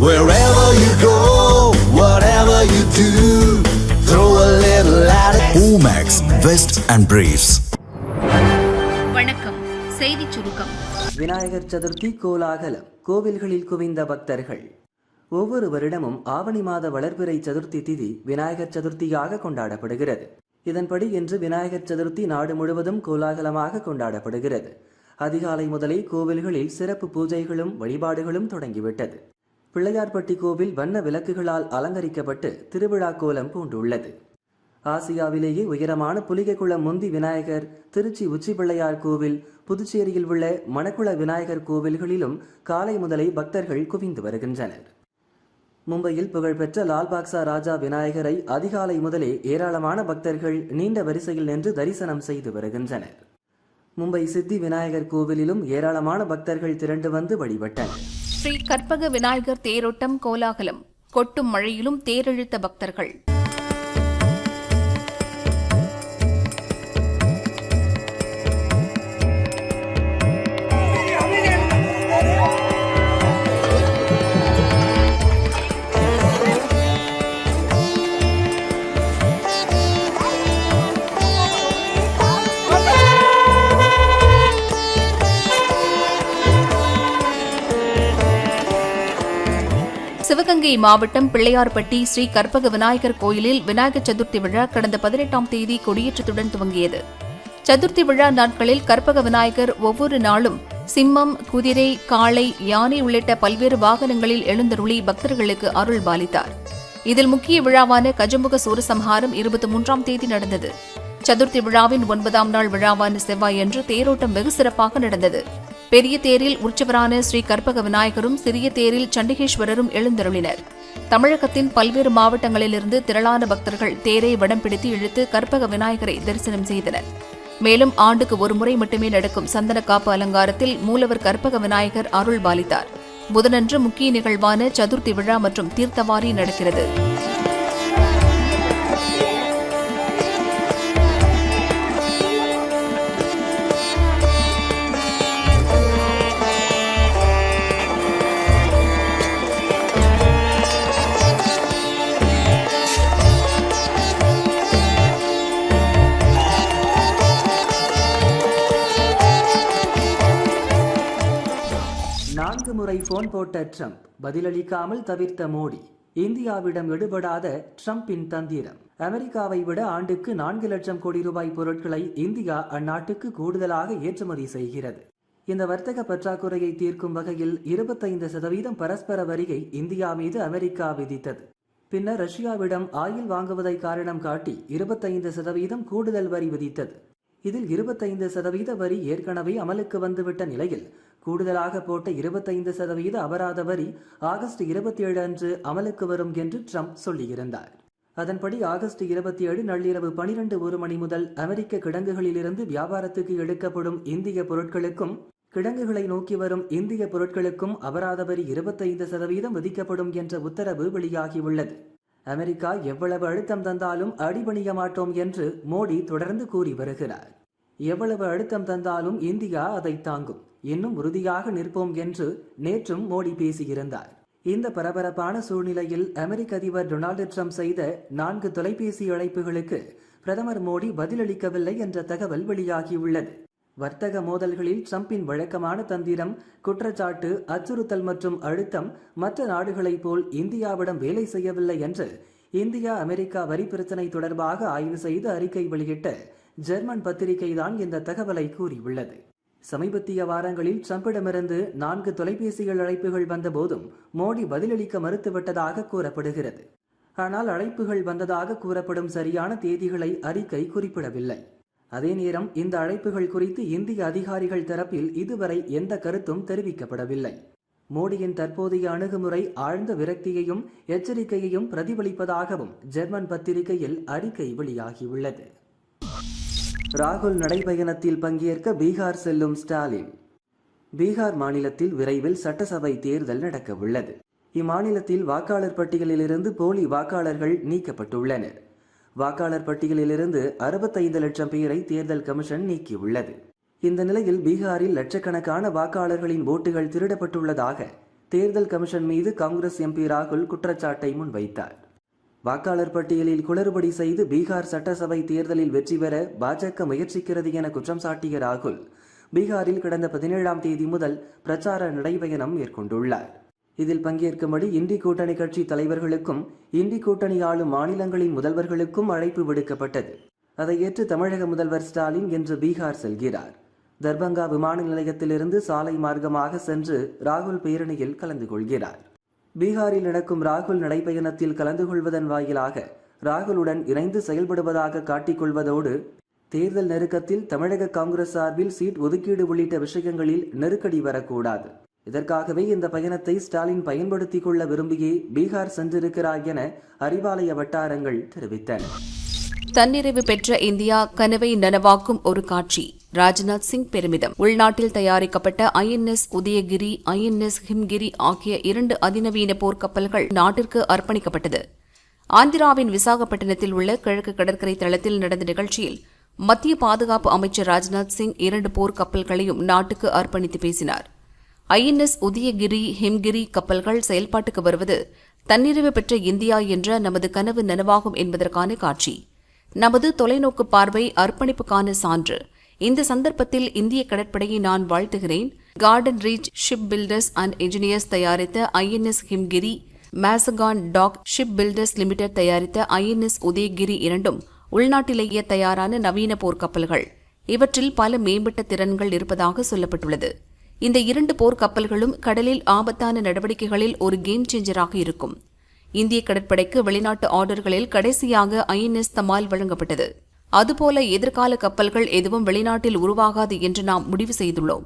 Wherever you go, whatever you do, throw a little at it. Omax, Vest and Briefs. வணக்கம். செய்திச் சுருக்கம். விநாயகர் சதுர்த்தி கோலாகலம். கோவில்களில் குவிந்த பக்தர்கள். ஒவ்வொரு வருடமும் ஆவணி மாத வளர்பிறை சதுர்த்தி திதி விநாயகர் சதுர்த்தியாக கொண்டாடப்படுகிறது. இதன்படி இன்று விநாயகர் சதுர்த்தி நாடு முழுவதும் கோலாகலமாக கொண்டாடப்படுகிறது. அதிகாலை முதலே கோவில்களில் சிறப்பு பூஜைகளும் வழிபாடுகளும் தொடங்கிவிட்டது. பிள்ளையார்பட்டி கோவில் வண்ண விளக்குகளால் அலங்கரிக்கப்பட்டு திருவிழா கோலம் பூண்டுள்ளது. ஆசியாவிலேயே உயரமான புலிகைக்குளம் முந்தி விநாயகர், திருச்சி உச்சி பிள்ளையார் கோவில், புதுச்சேரியில் உள்ள மணக்குள விநாயகர் கோவில்களிலும் காலை முதலே பக்தர்கள் குவிந்து வருகின்றனர். மும்பையில் புகழ்பெற்ற லால்பாக்சா ராஜா விநாயகரை அதிகாலை முதலே ஏராளமான பக்தர்கள் நீண்ட வரிசையில் நின்று தரிசனம் செய்து வருகின்றனர். மும்பை சித்தி விநாயகர் கோவிலிலும் ஏராளமான பக்தர்கள் திரண்டு வந்து வழிபட்டனர். ஸ்ரீ கற்பக விநாயகர் தேரோட்டம் கோலாகலம். கொட்டும் மழையிலும் தேரெழுத்த பக்தர்கள். சிவகங்கை மாவட்டம் பிள்ளையார்பட்டி ஸ்ரீ கற்பக விநாயகர் கோயிலில் விநாயகர் சதுர்த்தி விழா கடந்த 18ஆம் தேதி கொடியேற்றத்துடன் துவங்கியது. சதுர்த்தி விழா நாட்களில் கற்பக விநாயகர் ஒவ்வொரு நாளும் சிம்மம், குதிரை, காளை, யானை உள்ளிட்ட பல்வேறு வாகனங்களில் எழுந்தருளி பக்தர்களுக்கு அருள் பாலித்தார். இதில் முக்கிய விழாவான கஜமுக சூரசம்ஹாரம் 23ஆம் தேதி நடந்தது. சதுர்த்தி விழாவின் 9ஆம் நாள் விழாவான செவ்வாயன்று தேரோட்டம் வெகு சிறப்பாக நடந்தது. பெரிய தேரில் உற்சவரான ஸ்ரீ கற்பக விநாயகரும் சிறிய தேரில் சண்டிகேஸ்வரரும் எழுந்தருளினர். தமிழகத்தின் பல்வேறு மாவட்டங்களிலிருந்து திரளான பக்தர்கள் தேரை வடம் பிடித்து இழுத்து கற்பக விநாயகரை தரிசனம் செய்தனர். மேலும் ஆண்டுக்கு ஒருமுறை மட்டுமே நடக்கும் சந்தன காப்பு அலங்காரத்தில் மூலவர் கற்பக விநாயகர் அருள் பாலித்தார். புதனன்று முக்கிய நிகழ்வான சதுர்த்தி விழா மற்றும் தீர்த்தவாரி நடக்கிறது. முறை போன் போட்ட ட்ரம்ப் பதிலளிக்காமல் தவிர்த்த மோடி. இந்தியாவிடம் எடுபடாத ட்ரம்பின் தந்திரம். அமெரிக்காவை விட ஆண்டுக்கு 4 லட்சம் கோடி ரூபாய் பொருட்களை இந்தியா அந்நாட்டுக்கு கூடுதலாக ஏற்றுமதி செய்கிறது. இந்த வர்த்தக பற்றாக்குறையை தீர்க்கும் வகையில் 25% பரஸ்பர வரியை இந்தியா மீது அமெரிக்கா விதித்தது. பின்னர் ரஷ்யாவிடம் ஆயில் வாங்குவதை காரணம் காட்டி 25% கூடுதல் வரி விதித்தது. இதில் 25% வரி ஏற்கனவே அமலுக்கு வந்துவிட்ட நிலையில் கூடுதலாக போட்ட 25% அபராத வரி ஆகஸ்ட் 27 அன்று அமலுக்கு வரும் என்று ட்ரம்ப் சொல்லியிருந்தார். அதன்படி ஆகஸ்ட் 27 நள்ளிரவு 12 மணி முதல் அமெரிக்க கிடங்குகளிலிருந்து வியாபாரத்துக்கு எடுக்கப்படும் இந்திய பொருட்களுக்கும் கிடங்குகளை நோக்கி வரும் இந்திய பொருட்களுக்கும் அபராத வரி 25% விதிக்கப்படும் என்ற உத்தரவு வெளியாகியுள்ளது. அமெரிக்கா எவ்வளவு அழுத்தம் தந்தாலும் அடிபணிய மாட்டோம் என்று மோடி தொடர்ந்து கூறி வருகிறார். எவ்வளவு அழுத்தம் தந்தாலும் இந்தியா அதை தாங்கும், இன்னும் உறுதியாக நிற்போம் என்று நேற்றும் மோடி பேசியிருந்தார். இந்த பரபரப்பான சூழ்நிலையில் அமெரிக்க அதிபர் டொனால்டு ட்ரம்ப் செய்த 4 தொலைபேசி அழைப்புகளுக்கு பிரதமர் மோடி பதிலளிக்கவில்லை என்ற தகவல் வெளியாகியுள்ளது. வர்த்தக மோதல்களில் ட்ரம்பின் வழக்கமான தந்திரம், குற்றச்சாட்டு, அச்சுறுத்தல் மற்றும் அழுத்தம் மற்ற நாடுகளைப் போல் இந்தியாவிடம் வேலை செய்யவில்லை என்று இந்தியா அமெரிக்கா வரி பிரச்சினை தொடர்பாக ஆய்வு செய்து அறிக்கை வெளியிட்ட ஜெர்மன் பத்திரிகைதான் இந்த தகவலை கூறியுள்ளது. சமீபத்திய வாரங்களில் ட்ரம்பிடமிருந்து 4 தொலைபேசிகள் அழைப்புகள் வந்தபோதும் மோடி பதிலளிக்க மறுத்துவிட்டதாக கூறப்படுகிறது. ஆனால் அழைப்புகள் வந்ததாக கூறப்படும் சரியான தேதிகளை அறிக்கை குறிப்பிடவில்லை. அதே நேரம் இந்த அழைப்புகள் குறித்து இந்திய அதிகாரிகள் தரப்பில் இதுவரை எந்த கருத்தும் தெரிவிக்கப்படவில்லை. மோடியின் தற்போதைய அணுகுமுறை ஆழ்ந்த விரக்தியையும் எச்சரிக்கையையும் பிரதிபலிப்பதாகவும் ஜெர்மன் பத்திரிகையில் அறிக்கை வெளியாகியுள்ளது. ராகுல் நடைபயணத்தில் பங்கேற்க பீகார் செல்லும் ஸ்டாலின். பீகார் மாநிலத்தில் விரைவில் சட்டசபை தேர்தல் நடக்க உள்ளது. இம்மாநிலத்தில் வாக்காளர் பட்டியலிலிருந்து போலி வாக்காளர்கள் நீக்கப்பட்டுள்ளனர். வாக்காளர் பட்டியலிலிருந்து 65 லட்சம் பேரை தேர்தல் கமிஷன் நீக்கியுள்ளது. இந்த நிலையில் பீகாரில் லட்சக்கணக்கான வாக்காளர்களின் ஓட்டுகள் திருடப்பட்டுள்ளதாக தேர்தல் கமிஷன் மீது காங்கிரஸ் எம்பி ராகுல் குற்றச்சாட்டை முன்வைத்தார். வாக்காளர் பட்டியலில் குளறுபடி செய்து பீகார் சட்டசபை தேர்தலில் வெற்றி பெற பாஜக முயற்சிக்கிறது என குற்றம் சாட்டிய ராகுல் பீகாரில் கடந்த 17ஆம் தேதி முதல் பிரச்சார நடைபயணம் மேற்கொண்டுள்ளார். இதில் பங்கேற்கும்படி இந்தி கூட்டணி கட்சி தலைவர்களுக்கும் இந்தி கூட்டணி ஆளும் மாநிலங்களின் முதல்வர்களுக்கும் அழைப்பு விடுக்கப்பட்டது. அதை ஏற்று தமிழக முதல்வர் ஸ்டாலின் இன்று பீகார் செல்கிறார். தர்பங்கா விமான நிலையத்திலிருந்து சாலை மார்க்கமாக சென்று ராகுல் பேரணியில் கலந்து கொள்கிறார். பீகாரில் நடக்கும் ராகுல் நடைபயணத்தில் கலந்து கொள்வதன் வாயிலாக ராகுலுடன் இணைந்து செயல்படுவதாக காட்டிக்கொள்வதோடு தேர்தல் நெருக்கத்தில் தமிழக காங்கிரஸ் சார்பில் சீட் ஒதுக்கீடு உள்ளிட்ட விஷயங்களில் நெருக்கடி வரக்கூடாது. இதற்காகவே இந்த பயணத்தை ஸ்டாலின் பயன்படுத்திக் கொள்ள விரும்பியே பீகார் சென்றிருக்கிறார் என அறிவாலய வட்டாரங்கள் தெரிவித்தன. தன்னிறைவு பெற்ற இந்தியா கனவை நனவாக்கும் ஒரு காட்சி. ராஜ்நாத் சிங் பெருமிதம். உள்நாட்டில் தயாரிக்கப்பட்ட INS உதயகிரி, INS ஹிம்கிரி ஆகிய 2 அதிநவீன போர்க்கப்பல்கள் நாட்டிற்கு அர்ப்பணிக்கப்பட்டது. ஆந்திராவின் விசாகப்பட்டினத்தில் உள்ள கிழக்கு கடற்கரை தளத்தில் நடந்த நிகழ்ச்சியில் மத்திய பாதுகாப்பு அமைச்சர் ராஜ்நாத் சிங் 2 போர்க்கப்பல்களையும் நாட்டுக்கு அர்ப்பணித்து பேசினார். INS உதயகிரி, ஹிம்கிரி கப்பல்கள் செயல்பாட்டுக்கு வருவது தன்னிறைவு பெற்ற இந்தியா என்ற நமது கனவு நனவாகும் என்பதற்கான காட்சி. நமது தொலைநோக்கு பார்வை அர்ப்பணிப்புக்கான சான்று. இந்த சந்தர்ப்பத்தில் இந்திய கடற்படையை நான் வாழ்த்துகிறேன். கார்டன் ரீச் ஷிப் பில்டர்ஸ் அண்ட் இன்ஜினியர்ஸ் தயாரித்த INS ஹிம்கிரி, மேசகான் டாக் ஷிப் பில்டர்ஸ் லிமிடெட் தயாரித்த INS உதயகிரி இரண்டும் உள்நாட்டிலேயே தயாரான நவீன போர்க்கப்பல்கள். இவற்றில் பல மேம்பட்ட திறன்கள் இருப்பதாக சொல்லப்பட்டுள்ளது. இந்த 2 போர்க்கப்பல்களும் கடலில் ஆபத்தான நடவடிக்கைகளில் ஒரு கேம் சேஞ்சராக இருக்கும். இந்திய கடற்படைக்கு வெளிநாட்டு ஆர்டர்களில் கடைசியாக INS தமால் வழங்கப்பட்டது. அதுபோல எதிர்கால கப்பல்கள் எதுவும் வெளிநாட்டில் உருவாகாது என்று நாம் முடிவு செய்துள்ளோம்.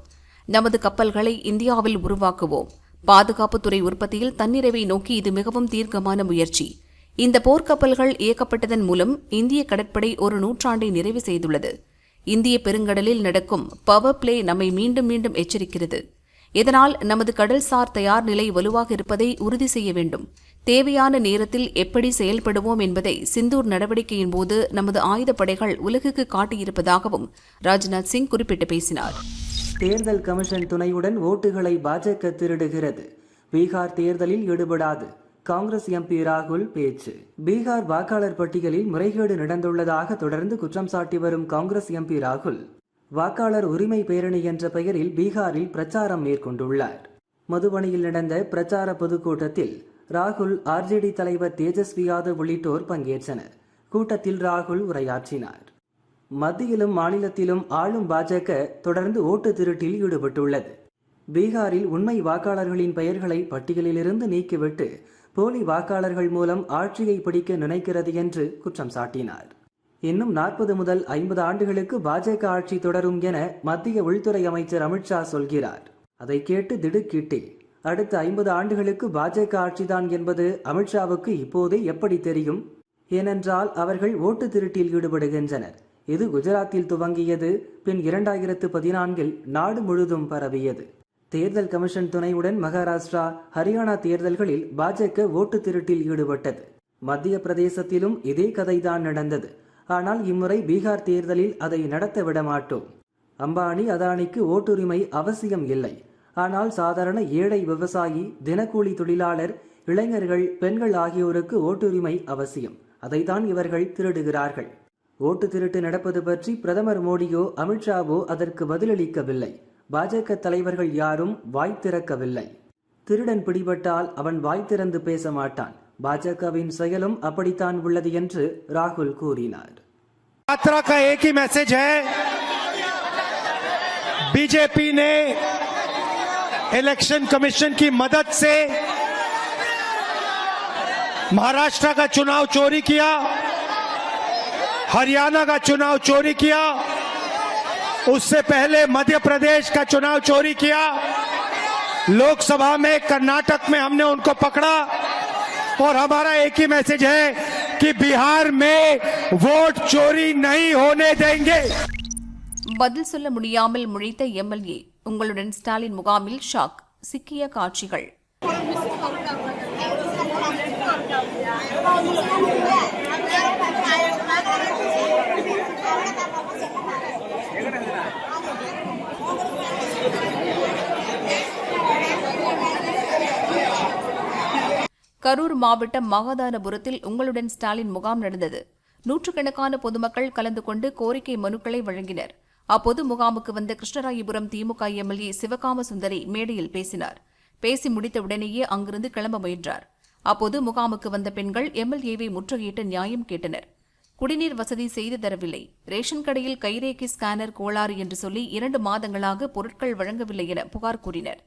நமது கப்பல்களை இந்தியாவில் உருவாக்குவோம். பாதுகாப்புத்துறை உற்பத்தியில் தன்னிறைவை நோக்கி இது மிகவும் தீர்க்கமான முயற்சி. இந்த போர்க்கப்பல்கள் இயக்கப்பட்டதன் மூலம் இந்திய கடற்படை ஒரு நூற்றாண்டை நிறைவு செய்துள்ளது. இந்திய பெருங்கடலில் நடக்கும் பவர் பிளே நம்மை மீண்டும் மீண்டும் எச்சரிக்கிறது. இதனால் நமது கடல்சார் தயார் நிலை வலுவாக இருப்பதை உறுதி செய்ய வேண்டும். தேவையான நேரத்தில் எப்படி செயல்படுவோம் என்பதை சிந்தூர் நடவடிக்கையின் போது நமது ஆயுதப்படைகள் உலகுக்கு காட்டியிருப்பதாகவும் ராஜ்நாத் சிங் குறிப்பிட்டு பேசினார். தேர்தல் கமிஷன் துணையுடன் ஓட்டுகளை பாஜக திருடுகிறது. பீகார் தேர்தலில் ஈடுபடாது. காங்கிரஸ் எம்பி ராகுல் பேச்சு. பீகார் வாக்காளர் பட்டியலில் முறைகேடு நடந்துள்ளதாக தொடர்ந்து குற்றம் சாட்டி வரும் காங்கிரஸ் எம்பி ராகுல் வாக்காளர் உரிமை பேரணி என்ற பெயரில் பீகாரில் பிரச்சாரம் மேற்கொண்டுள்ளார். மதுபனியில் நடந்த பிரச்சார பொதுக்கூட்டத்தில் ராகுல், RJD தலைவர் தேஜஸ்வி யாதவ் உள்ளிட்டோர் பங்கேற்றனர். கூட்டத்தில் ராகுல் உரையாற்றினார். மத்தியிலும் மாநிலத்திலும் ஆளும் பாஜக தொடர்ந்து ஓட்டு திருட்டில் ஈடுபட்டுள்ளது. பீகாரில் உண்மை வாக்காளர்களின் பெயர்களை பட்டியலிலிருந்து நீக்கிவிட்டு போலி வாக்காளர்கள் மூலம் ஆட்சியை பிடிக்க நினைக்கிறது என்று குற்றம் சாட்டினார். இன்னும் 40 முதல் 50 ஆண்டுகளுக்கு பாஜக ஆட்சி தொடரும் என மத்திய உள்துறை அமைச்சர் அமித்ஷா சொல்கிறார். அதை கேட்டு திடுக்கிட்டேன். அடுத்த 50 ஆண்டுகளுக்கு பாஜக ஆட்சிதான் என்பது அமித்ஷாவுக்கு இப்போதே எப்படி தெரியும்? ஏனென்றால் அவர்கள் ஓட்டு திருட்டில் ஈடுபடுகின்றனர். இது குஜராத்தில் துவங்கியது, பின் 2014 நாடு முழுதும் பரவியது. தேர்தல் கமிஷன் துணையுடன் மகாராஷ்டிரா, ஹரியானா தேர்தல்களில் பாஜக ஓட்டு திருட்டில் ஈடுபட்டது. மத்திய பிரதேசத்திலும் இதே கதைதான் நடந்தது. ஆனால் இம்முறை பீகார் தேர்தலில் அதை நடத்த விட மாட்டோம். அம்பானி, அதானிக்கு ஓட்டுரிமை அவசியம் இல்லை. ஆனால் சாதாரண ஏழை விவசாயி, தினக்கூலி தொழிலாளர், இளைஞர்கள், பெண்கள் ஆகியோருக்கு ஓட்டுரிமை அவசியம். அதைத்தான் இவர்கள் திருடுகிறார்கள். ஓட்டு திருட்டு நடப்பது பற்றி பிரதமர் மோடியோ அமித்ஷாவோ அதற்கு பதிலளிக்கவில்லை. பாஜக தலைவர்கள் யாரும் வாய் திறக்கவில்லை. திருடன் பிடிபட்டால் அவன் வாய் திறந்து பேச மாட்டான். பாஜகவின் செயலும் அப்படித்தான் உள்ளது என்று ராகுல் கூறினார். यात्रा का एक ही मैसेज है, बीजेपी ने इलेक्शन कमीशन की मदद से महाराष्ट्र का चुनाव चोरी किया, हरियाणा का चुनाव चोरी किया, उससे पहले मध्य प्रदेश का चुनाव चोरी किया, लोकसभा में कर्नाटक में हमने उनको पकड़ा और हमारा एक ही मैसेज है कि बिहार में वोट चोरी नहीं होने देंगे. பதில் சொல்ல முடியாமல் முழித்த MLA. உங்களுடன் ஸ்டாலின் முகாமில் ஷாக். சிக்கிய காட்சிகள். கரூர் மாவட்டம் மகாதானபுரத்தில் உங்களுடன் ஸ்டாலின் முகாம் நடந்தது. நூற்றுக்கணக்கான பொதுமக்கள் கலந்து கொண்டு கோரிக்கை மனுக்களை வழங்கினர். அப்போது முகாமுக்கு வந்த கிருஷ்ணராயபுரம் திமுக எம்எல்ஏ சிவகாம சுந்தரி மேடையில் பேசினார். பேசி முடித்தவுடனேயே அங்கிருந்து கிளம்ப முயன்றார். அப்போது முகாமுக்கு வந்த பெண்கள் எம்எல்ஏவை முற்றுகையிட்டு நியாயம் கேட்டனர். குடிநீர் வசதி செய்து தரவில்லை, ரேஷன் கடையில் கைரேகை ஸ்கேனர் கோளாறு என்று சொல்லி 2 மாதங்களாக பொருட்கள் வழங்கவில்லை என புகார் கூறினர்.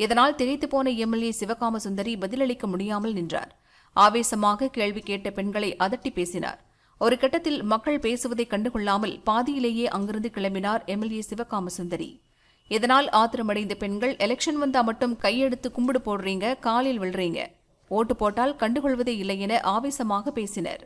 இதனால் திகைத்து போன எம்எல்ஏ சிவகாம சுந்தரி பதிலளிக்க முடியாமல் நின்றார். ஆவேசமாக கேள்வி கேட்ட பெண்களை அதட்டி பேசினார். ஒரு கட்டத்தில் மக்கள் பேசுவதை கண்டுகொள்ளாமல் பாதியிலேயே அங்கிருந்து கிளம்பினார் எம்எல்ஏ சிவகாம சுந்தரி. இதனால் ஆத்திரமடைந்த பெண்கள் எலெக்ஷன் வந்தா மட்டும் கையெடுத்து கும்பிடு போடுறீங்க, காலில் விழுறீங்க, ஓட்டு போட்டால் கண்டுகொள்வதே இல்லை என ஆவேசமாக பேசினர்.